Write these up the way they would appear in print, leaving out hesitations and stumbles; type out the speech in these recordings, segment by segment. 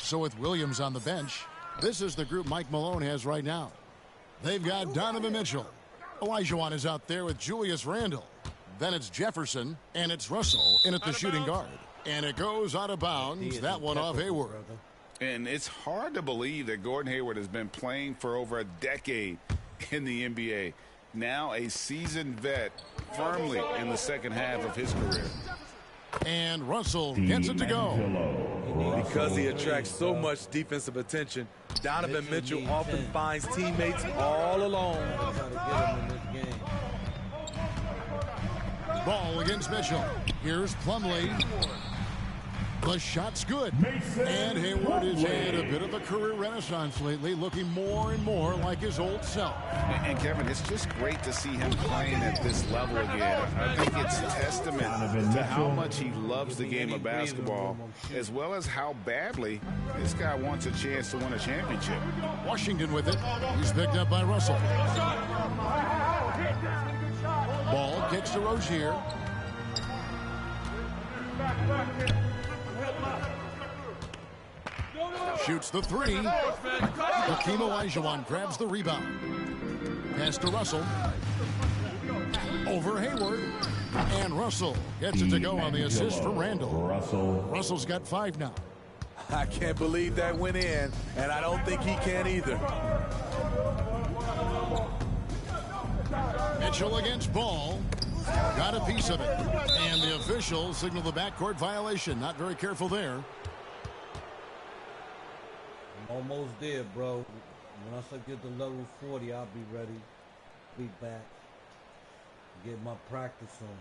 So with Williams on the bench, this is the group Mike Malone has right now. They've got Donovan Mitchell. Olajuwon is out there with Julius Randle. Then it's Jefferson, and it's Russell in at the shooting guard. And it goes out of bounds. That one off Hayward. And it's hard to believe that Gordon Hayward has been playing for over a decade in the NBA. Now a seasoned vet firmly in the second half of his career. And Russell gets it to go. Because he attracts so much defensive attention, Donovan Mitchell often finds teammates all alone. Ball against Mitchell. Here's Plumlee. The shot's good. And Hayward has had a bit of a career renaissance lately, looking more and more like his old self. And Kevin, it's just great to see him playing at this level again. I think it's testament to how much he loves the game of basketball, as well as how badly this guy wants a chance to win a championship. Washington with it. He's picked up by Russell. Ball kicks to Rozier. Shoots the three. Hakeem Olajuwon grabs the rebound. Pass to Russell. Over Hayward. And Russell gets it to go on the assist from Randle. Russell's got 5 now. I can't believe that went in, and I don't think he can either. Mitchell against Ball. Got a piece of it. And the officials signal the backcourt violation. Not very careful there. Almost there, bro. Once I get to level 40, I'll be ready. Be back. Get my practice on.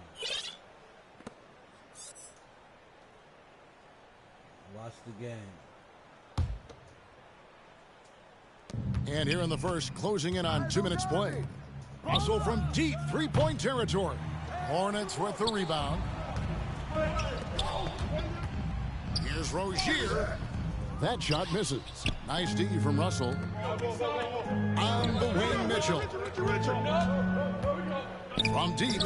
Watch the game. And here in the first, closing in on 2 minutes played. Russell from deep three-point territory. Hornets with the rebound. Here's Rozier. That shot misses. Nice D from Russell. On the wing, Mitchell. From deep.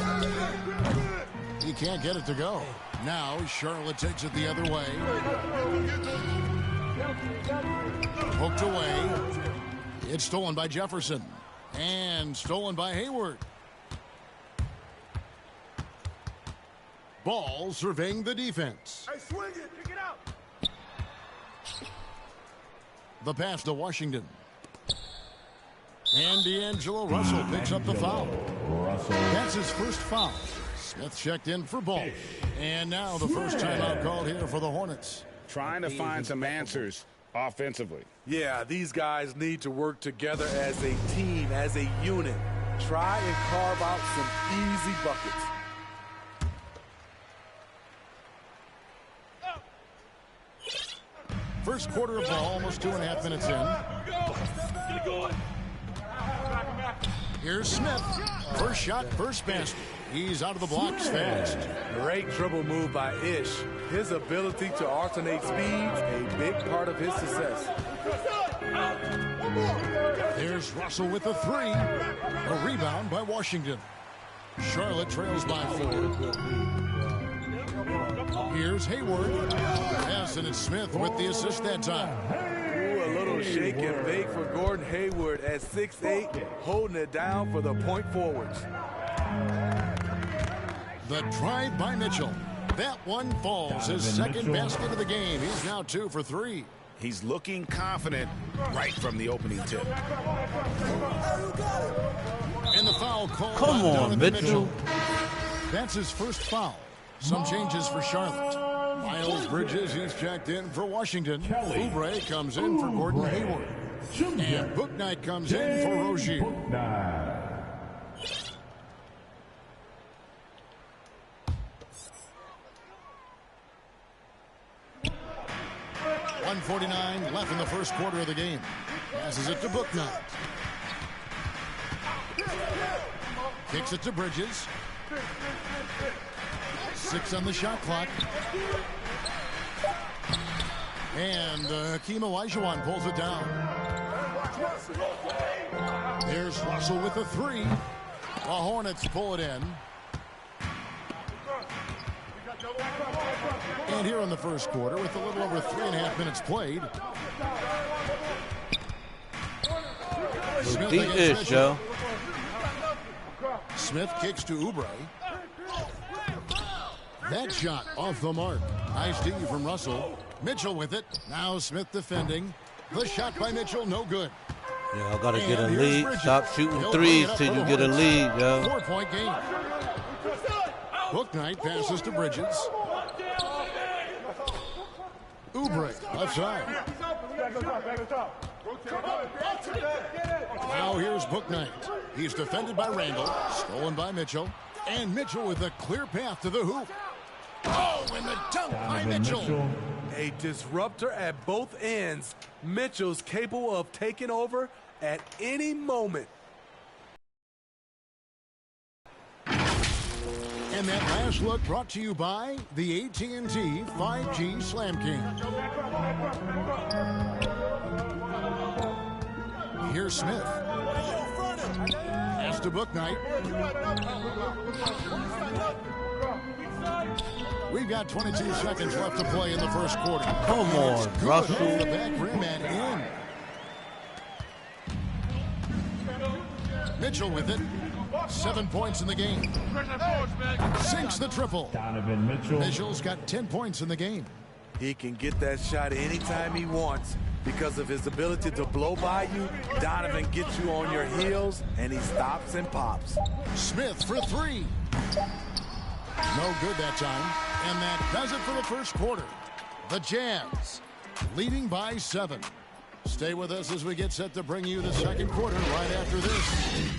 He can't get it to go. Now Charlotte takes it the other way. Hooked away. It's stolen by Jefferson. And stolen by Hayward. Ball surveying the defense. Hey, swing it. Pick it out. The pass to Washington. And D'Angelo Russell picks up the foul. That's his first foul. Smith checked in for Ball. And now the first timeout called here for the Hornets. Trying to find some answers offensively. Yeah, these guys need to work together as a team, as a unit. Try and carve out some easy buckets. First quarter of ball, almost 2.5 minutes in. Here's Smith. First shot, first basket. He's out of the blocks fast. Great dribble move by Ish. His ability to alternate speeds, a big part of his success. There's Russell with the three. A rebound by Washington. Charlotte trails by 4. Here's Hayward. Yes, and it's Smith with the assist that time. Ooh, a little shake and bake for Gordon Hayward at 6'8", holding it down for the point forwards. The drive by Mitchell. That one falls. His second basket of the game. He's now 2 for 3. He's looking confident right from the opening tip. And the foul call. Come on, Mitchell. That's his first foul. Some changes for Charlotte. Miles Bridges, he's checked in for Washington. Oubre comes in for Gordon Hayward. And Bouknight comes in for Rozier. 1:49 left in the first quarter of the game. Passes it to Bouknight. Kicks it to Bridges. 6 on the shot clock. And Hakeem Olajuwon pulls it down. There's Russell with the 3. The Hornets pull it in. And here in the first quarter, with a little over 3.5 minutes played. Smith against Ish, Mitchell. Joe. Smith kicks to Oubre. That shot off the mark. Nice D from Russell. Mitchell with it. Now Smith defending. The shot by Mitchell, no good. Yeah, I gotta get a And here's lead. Bridges. Stop shooting He'll threes bring it up till for you the get a Hornets. lead, yo. 4-point game. Bouknight passes to Bridges. Oubre, left side. Now here's Bouknight. He's defended by Randall. Stolen by Mitchell. And Mitchell with a clear path to the hoop. Oh, and the dunk by Mitchell. A disruptor at both ends. Mitchell's capable of taking over at any moment. And that last look brought to you by the AT&T 5G Slam Cam. Here's Smith. Pass to Bouknight. We've got 22 seconds left to play in the first quarter. Come on, Good Russell. off the back rim and in. Mitchell with it. 7 points in the game. Sinks the triple. Donovan Mitchell. Mitchell's got 10 points in the game. He can get that shot anytime he wants because of his ability to blow by you. Donovan gets you on your heels, and he stops and pops. Smith for three. No good that time. And that does it for the first quarter. The Jazz leading by 7. Stay with us as we get set to bring you the second quarter right after this.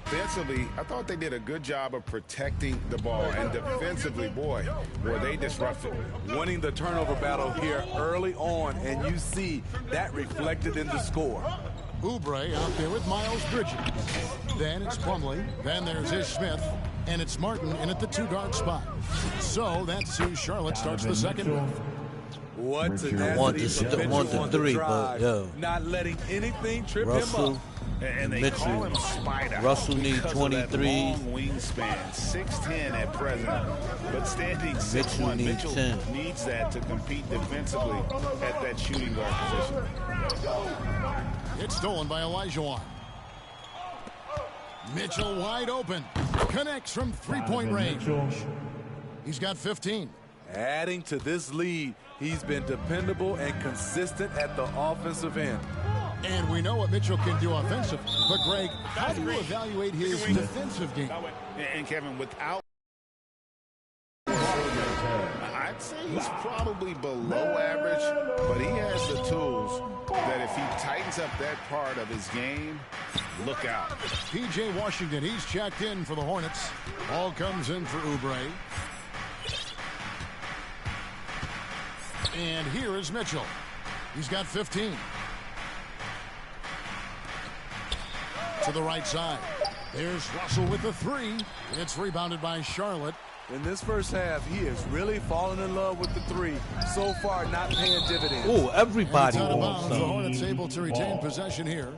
Defensively, I thought they did a good job of protecting the ball. And defensively, boy, were they disruptive. Winning the turnover battle here early on, and you see that reflected in the score. Oubre out there with Miles Bridges. Then it's Plumlee. Then there's Ish Smith. And it's Martin in at the 2-guard spot. So that's who Charlotte starts the second with. What I want tenacity the- from Mitchell want the on three, but, drive, yo. not letting anything trip him Russell, up. And they Mitchell. call him Spider. Russell need because of 23. that long wingspan, 6'10" at present. But standing 6'1", need Mitchell 10. needs that to compete defensively at that shooting guard position. It's stolen by Olajuwon. Mitchell wide open. Connects from three-point range. Mitchell. He's got 15. Adding to this lead, he's been dependable and consistent at the offensive end. And we know what Mitchell can do offensively. But, Greg, how do you evaluate his defensive game? And Kevin, without, I'd say he's probably below average, but he has the tools that if he tightens up that part of his game, look out. P.J. Washington, he's checked in for the Hornets. Ball comes in for Oubre. And here is Mitchell. He's got 15. To the right side. There's Russell with the three. It's rebounded by Charlotte. In this first half, he is really falling in love with the three. So far, not paying dividends. Oh, everybody And it's out of wants bounds. The some. Hornets able to retain possession here.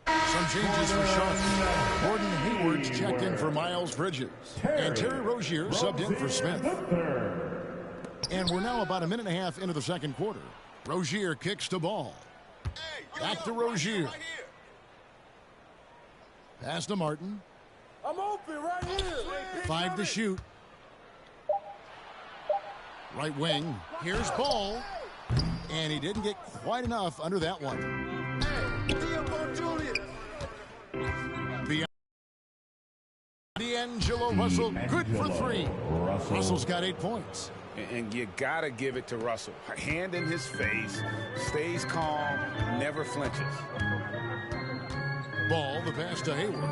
Some changes for Charlotte. Gordon Hayward's checked in for Miles Bridges. And Terry Rozier subbed in for Smith. And we're now about a minute and a half into the second quarter. Rozier kicks the ball. Back to Rozier. Pass to Martin. I'm open right here. 5 to shoot. Right wing. Here's Ball. And he didn't get quite enough under that one. D'Angelo Russell, good for 3. Russell's got 8 points. And you got to give it to Russell. Hand in his face, stays calm, never flinches. Ball, the pass to Hayward.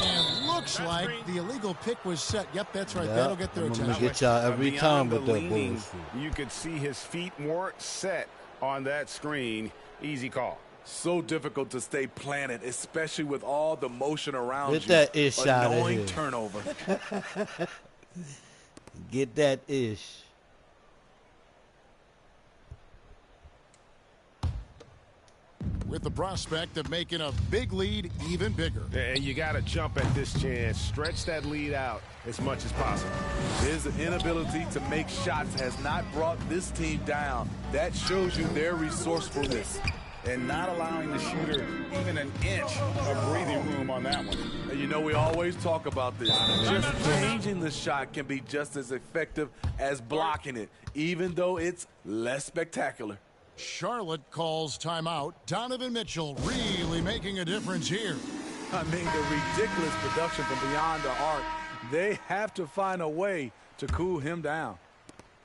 And looks like the illegal pick was set. Yep, that's right. Yeah, That'll get their I'm gonna attention. get y'all every Beyond time the with that leaning, bullshit. you could see his feet weren't set on that screen. Easy call. So difficult to stay planted, especially with all the motion around Get you. that ish out of Annoying here. turnover. Get that ish. with the prospect of making a big lead even bigger. And you got to jump at this chance. Stretch that lead out as much as possible. His inability to make shots has not brought this team down. That shows you their resourcefulness. And not allowing the shooter even an inch of breathing room on that one. And you know, we always talk about this. Just changing the shot can be just as effective as blocking it, even though it's less spectacular. Charlotte calls timeout. Donovan Mitchell really making a difference here. I mean, the ridiculous production from beyond the arc. They have to find a way to cool him down.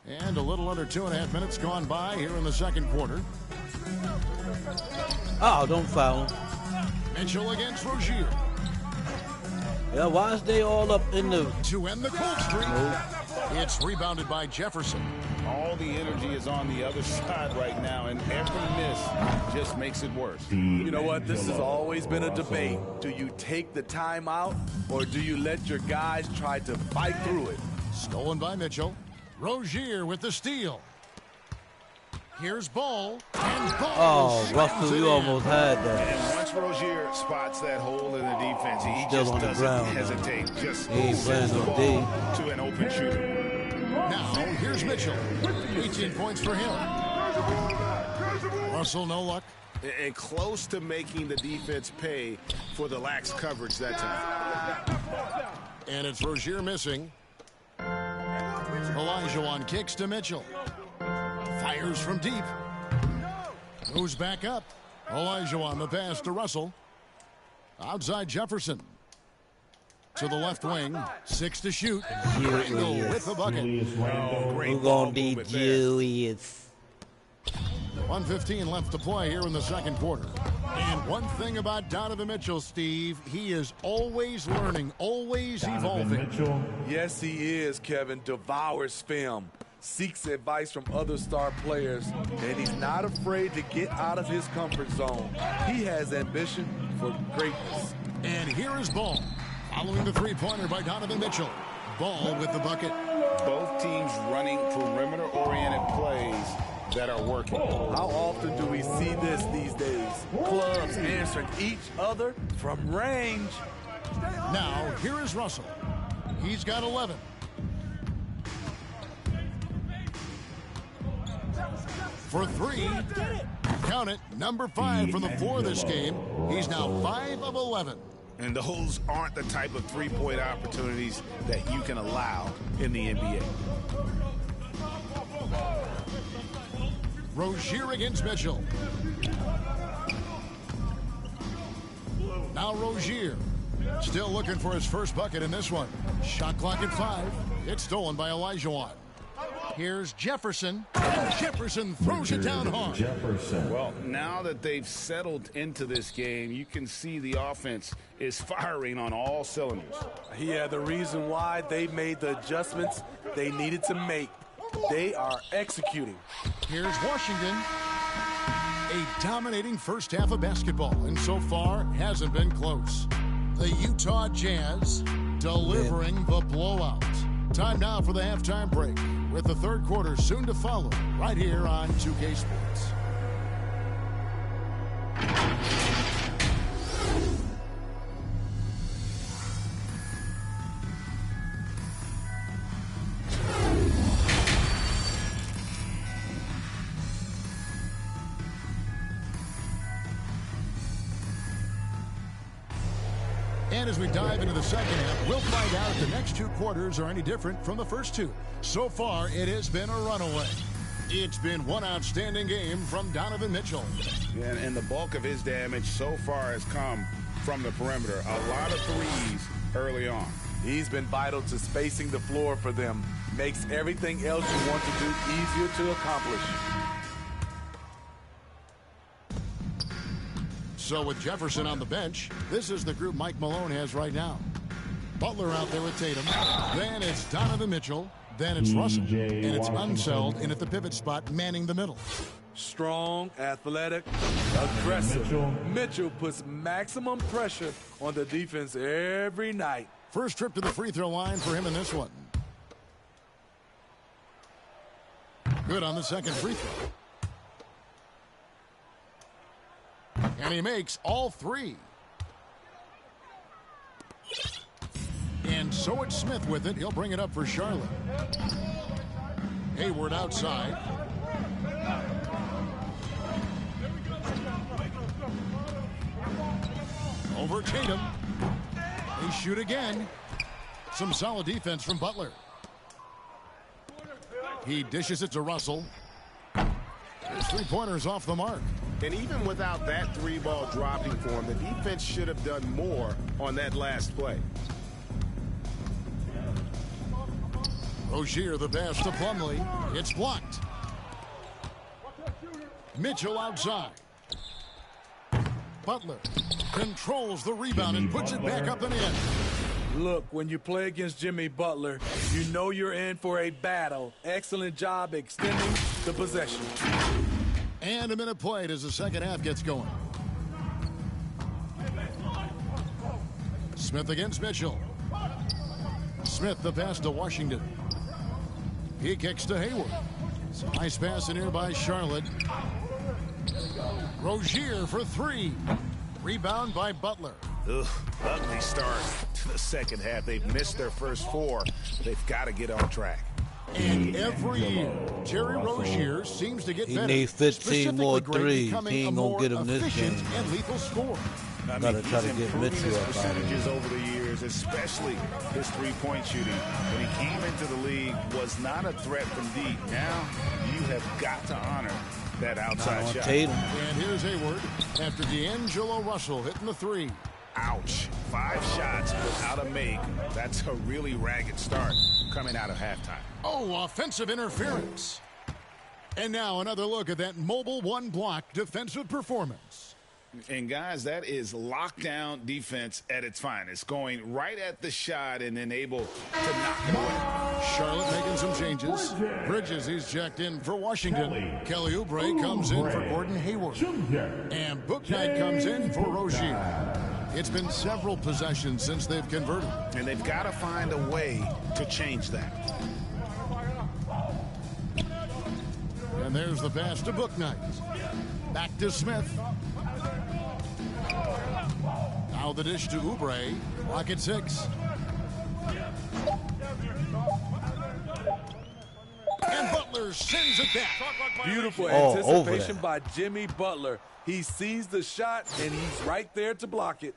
And a little under 2.5 minutes gone by here in the second quarter. Oh, don't foul him. Mitchell against Rozier. Yeah, why is they all up in the... To end the cold streak. It's rebounded by Jefferson. All the energy is on the other side right now, and every miss just makes it worse. You know what? This has always been a debate. Do you take the timeout, or do you let your guys try to fight through it? Stolen by Mitchell. Rozier with the steal. Here's Ball. And Ball. Oh, Russell, you almost had that. And once Rozier spots that hole in the defense, he Still just on the doesn't ground, hesitate. Just he ain't playing sends the no ball D. to an open shooter. Now, here's Mitchell. 18 points for him. Russell, no luck. And close to making the defense pay for the lax coverage that time. And it's Rozier missing. Olajuwon kicks to Mitchell. Fires from deep. Goes back up. Olajuwon the pass to Russell. Outside Jefferson. To the left wing. 6 to shoot. Randle with the bucket. We're going to be Julius. 1:15 left to play here in the second quarter. And one thing about Donovan Mitchell, Steve, he is always learning, always evolving. Yes, he is, Kevin. Devours film, seeks advice from other star players, and he's not afraid to get out of his comfort zone. He has ambition for greatness. And here is Ball, following the three-pointer by Donovan Mitchell. Ball with the bucket. Both teams running perimeter-oriented plays that are working. How often do we see this these days? Clubs answering each other from range. Now, here is Russell. He's got 11. For 3. Count it, number 5 from the floor this game. He's now 5 of 11. And those aren't the type of three-point opportunities that you can allow in the NBA. Rozier against Mitchell. Now Rozier. Still looking for his first bucket in this one. Shot clock at 5. It's stolen by Olajuwon. Here's Jefferson. And Jefferson throws it down hard. Well, now that they've settled into this game, you can see the offense is firing on all cylinders. Yeah, the reason why they made the adjustments they needed to make. They are executing. Here's Washington. A dominating first half of basketball, and so far hasn't been close. The Utah Jazz delivering the blowout. Time now for the halftime break, with the third quarter soon to follow, right here on 2K Sports. And as we dive into the second half, we'll find out if the next 2 quarters are any different from the first 2. So far, it has been a runaway. It's been one outstanding game from Donovan Mitchell. And the bulk of his damage so far has come from the perimeter. A lot of threes early on. He's been vital to spacing the floor for them. Makes everything else you want to do easier to accomplish. So with Jefferson on the bench, this is the group Mike Malone has right now. Butler out there with Tatum. Then it's Donovan Mitchell. Then it's Russell. And it's Unseld in at the pivot spot, manning the middle. Strong, athletic, aggressive. Mitchell puts maximum pressure on the defense every night. First trip to the free throw line for him in this one. Good on the second free throw. And he makes all three. And so it's Smith with it. He'll bring it up for Charlotte. Hayward outside. Over Tatum. They shoot again. Some solid defense from Butler. He dishes it to Russell. His three-pointer's off the mark. And even without that three-ball dropping for him, the defense should have done more on that last play. Rozier the pass to Plumlee. It's blocked. Mitchell outside. Butler controls the rebound and puts it back up and in. Look, when you play against Jimmy Butler, you know you're in for a battle. Excellent job extending the possession. And a minute played as the second half gets going. Smith against Mitchell. Smith the pass to Washington. He kicks to Hayward. It's a nice pass in here by Charlotte. Rozier for three. Rebound by Butler. Ugh, ugly start to the second half. They've missed their first four. They've got to get on track. And every year, Terry Rozier seems to get better. He needs 15 more threes. He ain't going to get him this game. And lethal score. Gotta try to get Mitchell up out of percentages over the years, especially his three-point shooting. When he came into the league, was not a threat from deep. Now you have got to honor that outside shot. Tatum. And here's Hayward after D'Angelo Russell hitting the three. Ouch. 5 shots without a make. That's a really ragged start coming out of halftime. Oh, offensive interference. And now another look at that mobile one-block defensive performance. And, guys, that is lockdown defense at its finest. Going right at the shot and then able to knock it away. Charlotte making some changes. Bridges, he's checked in for Washington. Kelly Oubre comes in for Gordon Hayward. And Bouknight comes in for Rozier. It's been several possessions since they've converted. And they've got to find a way to change that. And there's the pass to Bouknight. Back to Smith. Now the dish to Oubre. Clock at 6. And Butler sends it back. Beautiful anticipation by Jimmy Butler. He sees the shot, and he's right there to block it.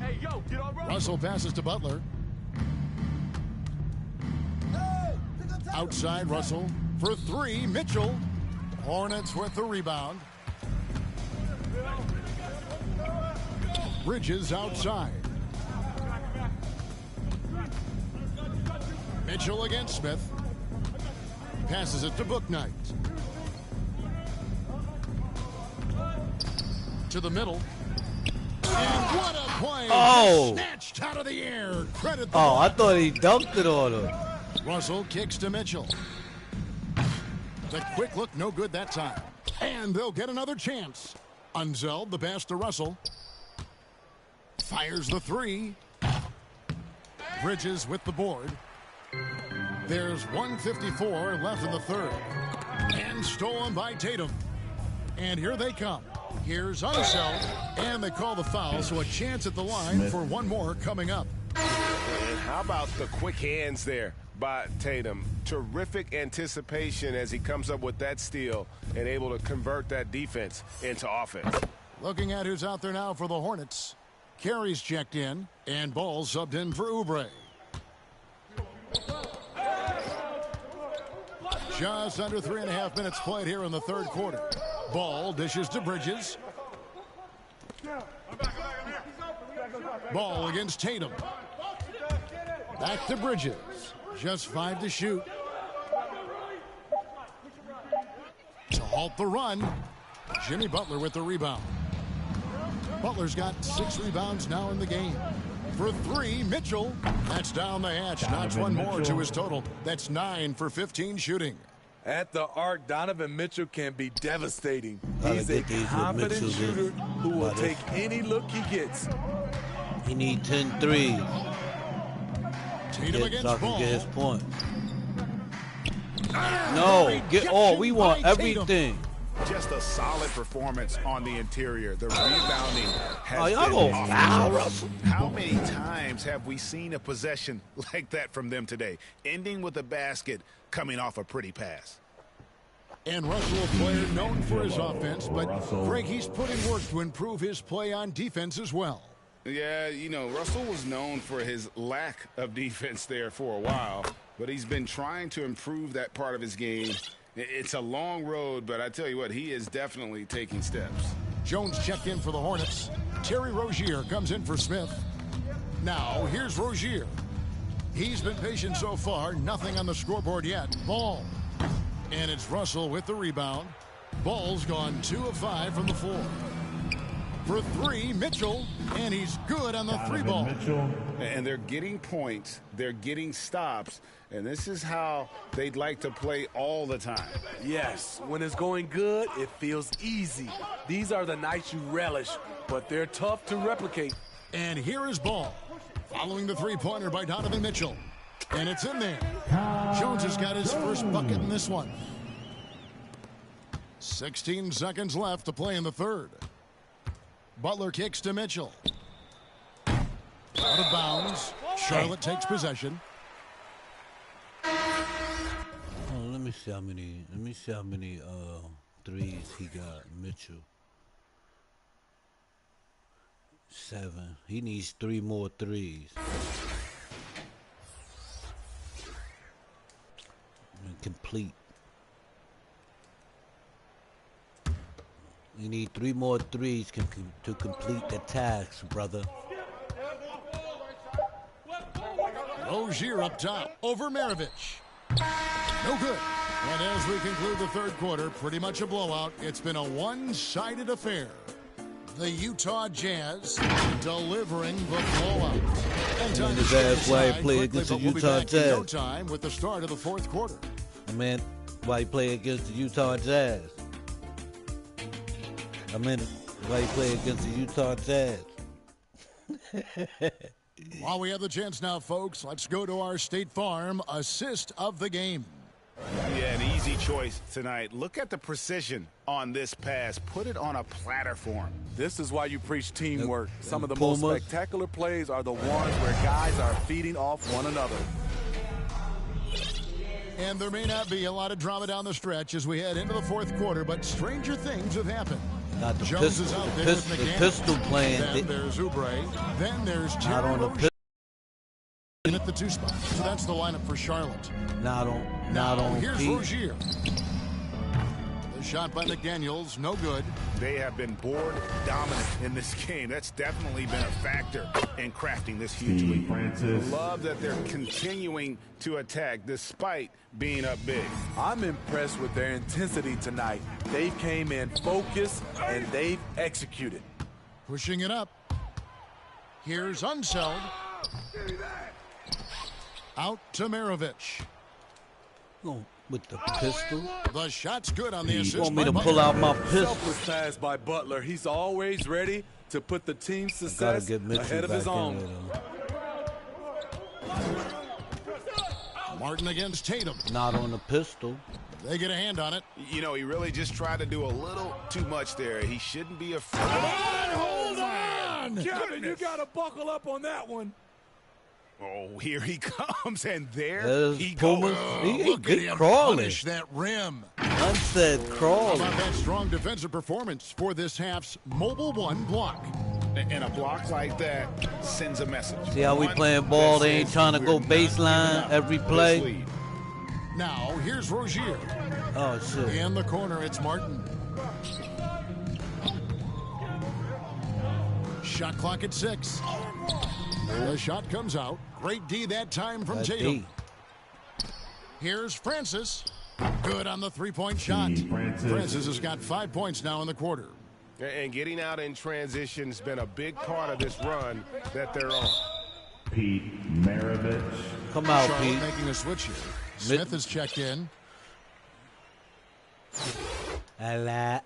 Hey, yo, get on Russell passes to Butler. Outside Russell for three. Mitchell. Hornets with the rebound. Bridges outside. Mitchell against Smith. Passes it to Bouknight. To the middle. And what a play! Oh! Snatched out of the air. Credit the I thought he dunked it on him. Russell kicks to Mitchell. The quick look, no good that time. And they'll get another chance. Unzeld, the pass to Russell. Fires the three. Bridges with the board. There's 1:54 left in the third. And stolen by Tatum. And here they come. Here's Unseld. And they call the foul, so a chance at the line for one more coming up. And how about the quick hands there by Tatum? Terrific anticipation as he comes up with that steal and able to convert that defense into offense. Looking at who's out there now for the Hornets. Carey's checked in, and Ball subbed in for Oubre. Just under 3.5 minutes played here in the third quarter. Ball dishes to Bridges. Ball against Tatum. Back to Bridges. Just 5 to shoot. To halt the run, Jimmy Butler with the rebound. Butler's got 6 rebounds now in the game. For 3, Mitchell. That's down the hatch. Knocks one more to his total. That's 9 for 15 shooting. At the arc, Donovan Mitchell can be devastating. He's a confident shooter who will take any look he gets. He need 10 threes. Tatum against Ball. Get his point. No, get all. We want everything. Just a solid performance on the interior. The rebounding has y'all been gonna off the foul charts. Russell? How many times have we seen a possession like that from them today, ending with a basket coming off a pretty pass? And Russell, a player known for his offense, but Greg, he's put in work to improve his play on defense as well. Yeah, you know, Russell was known for his lack of defense there for a while, but he's been trying to improve that part of his game. It's a long road, but I tell you what, he is definitely taking steps. Jones checked in for the Hornets. Terry Rozier comes in for Smith. Now, here's Rozier. He's been patient so far, nothing on the scoreboard yet. Ball. And it's Russell with the rebound. Ball's gone 2 of 5 from the floor. For 3, Mitchell, and he's good on the 3 ball. And they're getting points, they're getting stops, and this is how they'd like to play all the time. Yes, when it's going good, it feels easy. These are the nights you relish, but they're tough to replicate. And here is Ball, following the three-pointer by Donovan Mitchell. And it's in there. Jones has got his first bucket in this one. 16 seconds left to play in the third. Butler kicks to Mitchell. Out of bounds. Charlotte takes possession. Oh, let me see how many threes he got. Mitchell. 7. He needs 3 more threes. And complete. You need 3 more threes to complete the task, brother. Rozier up top over Maravich. No good. And as we conclude the third quarter, pretty much a blowout. It's been a one-sided affair. The Utah Jazz delivering the blowout. And time to That's why he play quickly, against the but we'll be Utah back in no Jazz. time with the start of the fourth quarter. Man, why he play against the Utah Jazz? Why he play against the Utah Jazz? While we have the chance now, folks, let's go to our State Farm assist of the game. Yeah, an easy choice tonight. Look at the precision on this pass. Put it on a platter for him. This is why you preach teamwork. Some of the Pumas. most spectacular plays are the ones where guys are feeding off one another. And there may not be a lot of drama down the stretch as we head into the fourth quarter, but stranger things have happened. Got the Jones pistol, is out the there pistol, with the McGann. pistol playing. Then there's Oubre. Then there's Not Terry on the Rozier in at the 2 spot. So that's the lineup for Charlotte. Not Now on here's Pete. Rozier. The shot by McDaniels, no good. They have been board dominant in this game. That's definitely been a factor in crafting this huge lead. Love that they're continuing to attack despite being up big. I'm impressed with their intensity tonight. They came in focused and they've executed. Pushing it up. Here's Unseld. Out to Maravich. Go with the pistol. The shot's good on the assist. You want me by to pull Butler. out my pistol? Selfless pass by Butler. He's always ready to put the team's Gotta success get Mitchell ahead of back his in own. there, though. Martin against Tatum. Not on the pistol. They get a hand on it. You know, he really just tried to do a little too much there. He shouldn't be afraid. Hold on! Kevin, you got to buckle up on that one. Oh, here he comes, and there There's he Pumas. goes. He Look at get him crawling. punish that rim. I said How crawling. about that strong defensive performance for this half's Mobile One block? And a block like that sends a message. See how we One playing ball? that They ain't says trying to we're go not baseline giving up every this play. lead. Now, here's Rozier. Oh, shit. In the corner, it's Martin. Shot clock at 6. The shot comes out. Great D that time from That Tatum. D. Here's Francis. Good on the three-point shot. Francis has got 5 points now in the quarter. And getting out in transition has been a big part of this run that they're on. Pete Maravich. Come out, Charlotte Pete. making a switch here. Smith has checked in. I like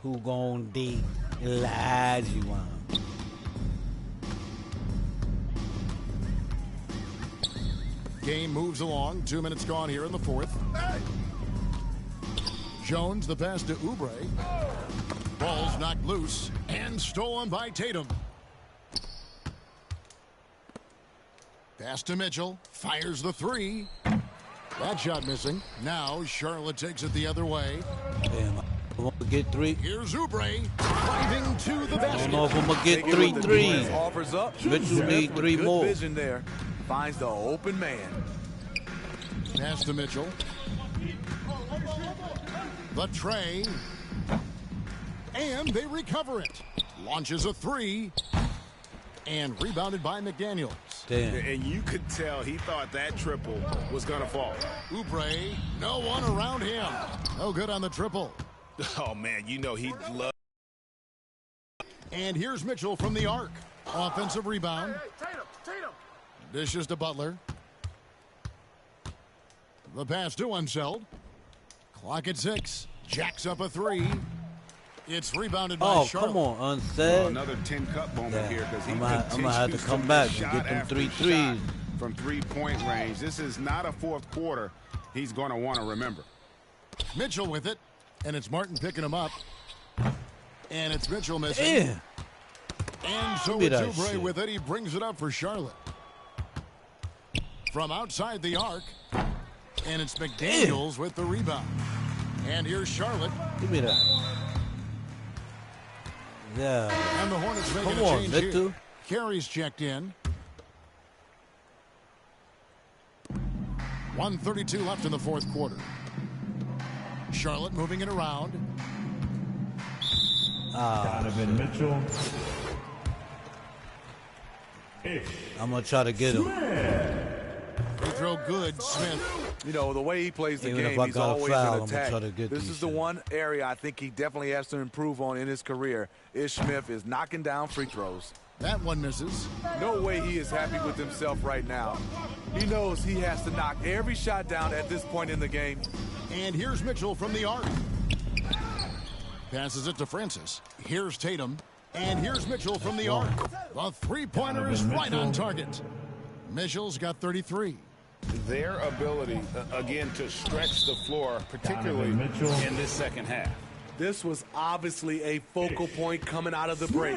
who gon' D Elijah. Game moves along. 2 minutes gone here in the fourth. Jones, the pass to Oubre. Ball's knocked loose and stolen by Tatum. Pass to Mitchell. Fires the three. That shot missing. Now Charlotte takes it the other way. Damn, I'm going to get three. Here's Oubre driving to the basket. I don't know if I'm going to get 3 threes. Offers up. Mitchell need 3 Good more. vision there. Finds the open man. Pass to Mitchell. The tray. And they recover it. Launches a three. And rebounded by McDaniels. Damn. And you could tell he thought that triple was going to fall. Oubre, no one around him. No good on the triple. Oh, man, you know he'd love. And here's Mitchell from the arc. Offensive rebound. Dishes to Butler. The pass to Unseld. Clock at 6. Jacks up a three. It's rebounded by Charlotte. Come on, unsaid. Another 10-cup moment here because he I'm gonna have to continues come miss back and shot get them after 3 shot threes. from three-point range. This is not a fourth quarter he's going to want to remember. Mitchell with it, and it's Martin picking him up. And it's Mitchell missing. Yeah. And so Give me it's that Oubre shit. with it. He brings it up for Charlotte. From outside the arc, and it's McDaniels with the rebound. And here's Charlotte. Give me that. Yeah. And the Hornets making Come a on, change Victor. here. Carey's checked in. 1:32 left in the fourth quarter. Charlotte moving it around. Donovan Mitchell. I'm going to try to get him. Free throw good. Smith. You know, the way he plays the Even if game, I he's got a always foul, in I'm gonna attack. try to get This these is the shit. one area I think he definitely has to improve on in his career. Ish Smith is knocking down free throws. That one misses. No way he is happy with himself right now. He knows he has to knock every shot down at this point in the game. And here's Mitchell from the arc. Passes it to Francis. Here's Tatum. And here's Mitchell from the arc. The three-pointer is right on target. Mitchell's got 33. Their ability, again, to stretch the floor, particularly in this second half. This was obviously a focal point coming out of the break.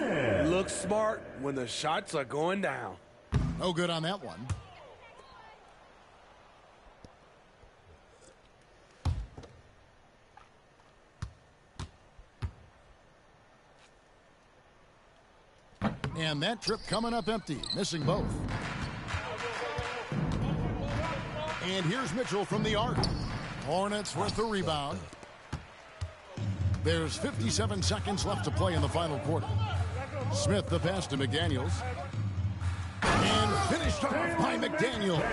Look smart when the shots are going down. No good on that one. And that trip coming up empty, missing both. And here's Mitchell from the arc. Hornets with the rebound. There's 57 seconds left to play in the final quarter. Smith the pass to McDaniels. And finished off by McDaniels.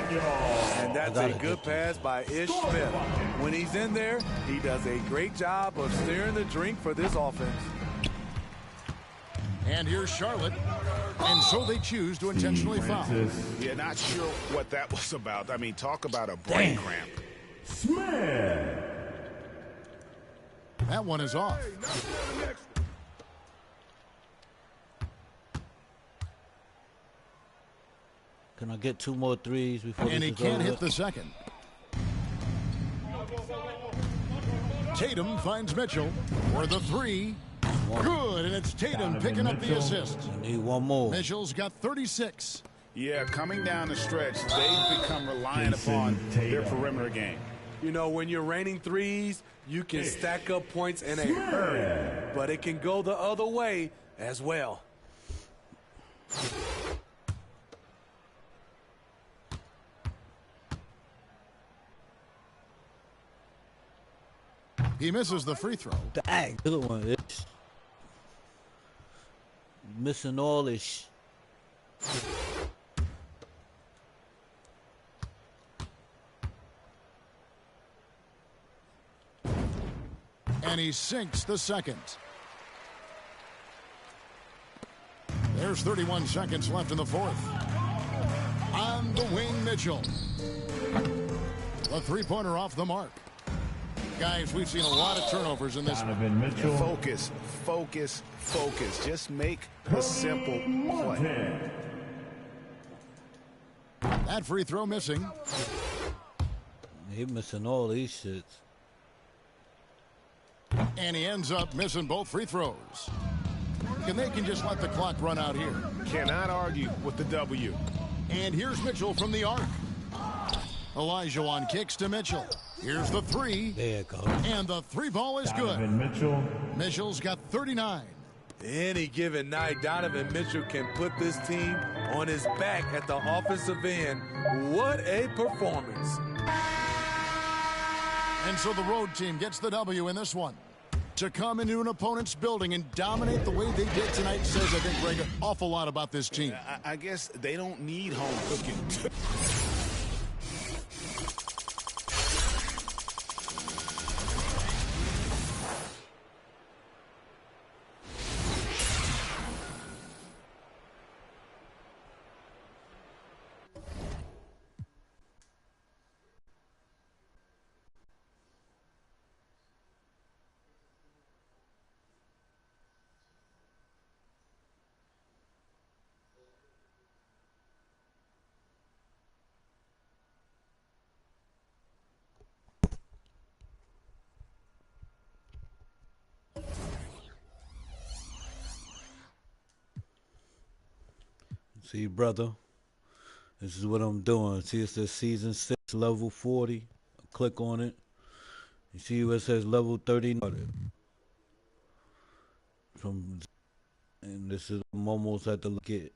And that's a good pass by Ish Smith. When he's in there, he does a great job of steering the drink for this offense. And here's Charlotte. And so they choose to intentionally foul. Yeah, not sure what that was about. I mean, talk about a brain cramp. Smith. That one is off. Can I get 2 more threes before And this he is can't over? hit the second. Tatum finds Mitchell for the three. Good, and it's Tatum picking up the assist. I need 1 more. Mitchell's got 36. Yeah, coming down the stretch, they've become reliant upon their perimeter game. You know, when you're raining threes, you can stack up points in a hurry, but it can go the other way as well. He misses the free throw. Dang, good one. Ish. Missing all this. And he sinks the second. There's 31 seconds left in the fourth. On the wing, Mitchell. The three-pointer off the mark. Guys, we've seen a lot of turnovers in this one. Donovan Mitchell. Focus, focus, focus. Just make the simple play. That free throw missing. He missing all these shits. And he ends up missing both free throws. And they can just let the clock run out here. Cannot argue with the W. And here's Mitchell from the arc. Olajuwon kicks to Mitchell. Here's the three. There it goes. And the three ball is Donovan good. Mitchell. Mitchell's got 39. Any given night, Donovan Mitchell can put this team on his back at the offensive end. What a performance. And so the road team gets the W in this one. To come into an opponent's building and dominate the way they did tonight says, I think, Greg, an awful lot about this team. I guess they don't need home cooking. See, brother, this is what I'm doing. See, it says season 6, level 40. Click on it. You see where it says level 30. And this is, I'm almost at the get.